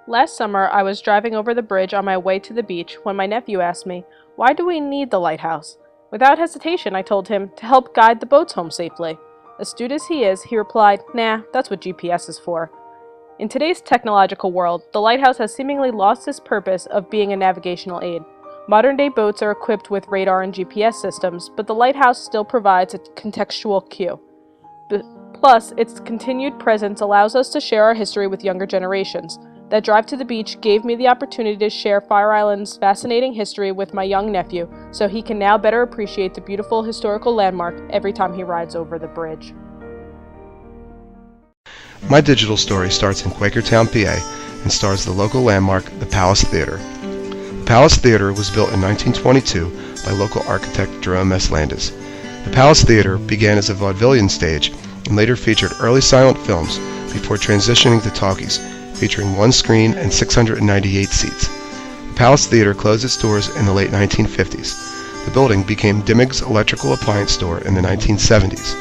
Last summer, I was driving over the bridge on my way to the beach when my nephew asked me, "Why do we need the lighthouse?" Without hesitation, I told him, "To help guide the boats home safely." Astute as he is, he replied, "Nah, that's what GPS is for." In today's technological world, the lighthouse has seemingly lost its purpose of being a navigational aid. Modern-day boats are equipped with radar and GPS systems, but the lighthouse still provides a contextual cue. Plus, its continued presence allows us to share our history with younger generations. That drive to the beach gave me the opportunity to share Fire Island's fascinating history with my young nephew, so he can now better appreciate the beautiful historical landmark every time he rides over the bridge. My digital story starts in Quakertown, PA, and stars the local landmark, the Palace Theater. The Palace Theater was built in 1922 by local architect Jerome S. Landis. The Palace Theater began as a vaudevillian stage and later featured early silent films before transitioning to talkies, featuring one screen and 698 seats. The Palace Theater closed its doors in the late 1950s. The building became Dimmick's Electrical Appliance Store in the 1970s.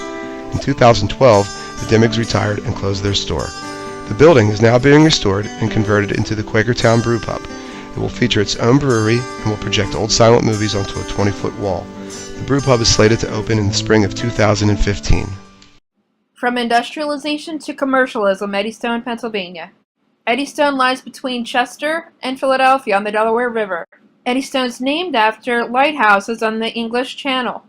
In 2012, the Dimmick's retired and closed their store. The building is now being restored and converted into the Quakertown Brew Pub. It will feature its own brewery and will project old silent movies onto a 20-foot wall. The brew pub is slated to open in the spring of 2015. From industrialization to commercialism, Eddystone, Pennsylvania. Eddystone lies between Chester and Philadelphia on the Delaware River. Eddystone is named after lighthouses on the English Channel.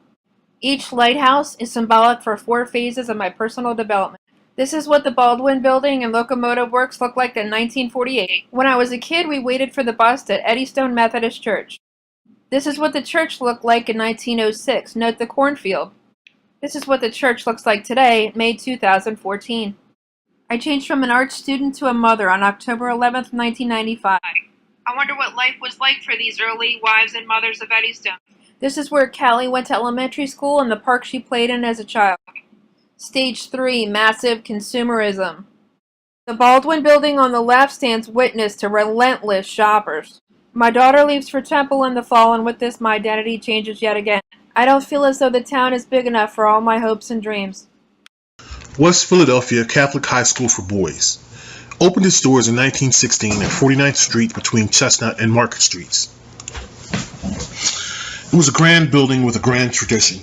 Each lighthouse is symbolic for 4 phases of my personal development. This is what the Baldwin Building and Locomotive Works looked like in 1948. When I was a kid, we waited for the bus at Eddystone Methodist Church. This is what the church looked like in 1906. Note the cornfield. This is what the church looks like today, May 2014. I changed from an art student to a mother on October 11th, 1995. I wonder what life was like for these early wives and mothers of Eddystone. This is where Callie went to elementary school and the park she played in as a child. Stage 3, massive consumerism. The Baldwin Building on the left stands witness to relentless shoppers. My daughter leaves for Temple in the fall, and with this my identity changes yet again. I don't feel as though the town is big enough for all my hopes and dreams. West Philadelphia Catholic High School for Boys. Opened its doors in 1916 at 49th Street between Chestnut and Market Streets. It was a grand building with a grand tradition.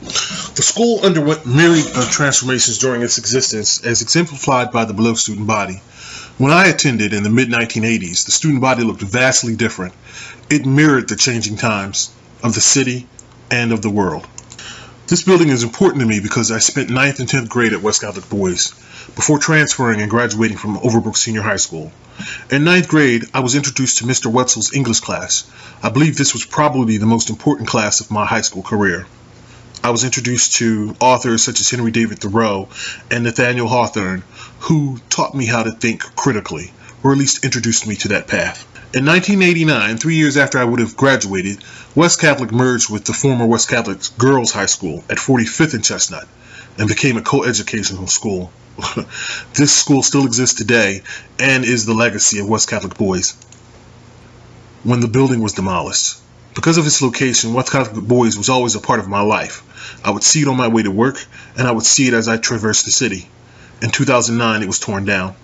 The school underwent myriad of transformations during its existence, as exemplified by the below student body. When I attended in the mid-1980s, the student body looked vastly different. It mirrored the changing times of the city and of the world. This building is important to me because I spent 9th and 10th grade at West Catholic Boys before transferring and graduating from Overbrook Senior High School. In 9th grade, I was introduced to Mr. Wetzel's English class. I believe this was probably the most important class of my high school career. I was introduced to authors such as Henry David Thoreau and Nathaniel Hawthorne, who taught me how to think critically, or at least introduced me to that path. In 1989, 3 years after I would have graduated, West Catholic merged with the former West Catholic Girls High School at 45th and Chestnut and became a co-educational school. This school still exists today and is the legacy of West Catholic Boys. When the building was demolished, because of its location, West Catholic Boys was always a part of my life. I would see it on my way to work, and I would see it as I traversed the city. In 2009, it was torn down.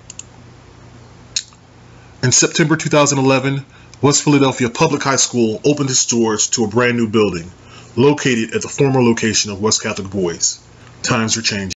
In September 2011, West Philadelphia Public High School opened its doors to a brand new building, located at the former location of West Catholic Boys. Times are changing.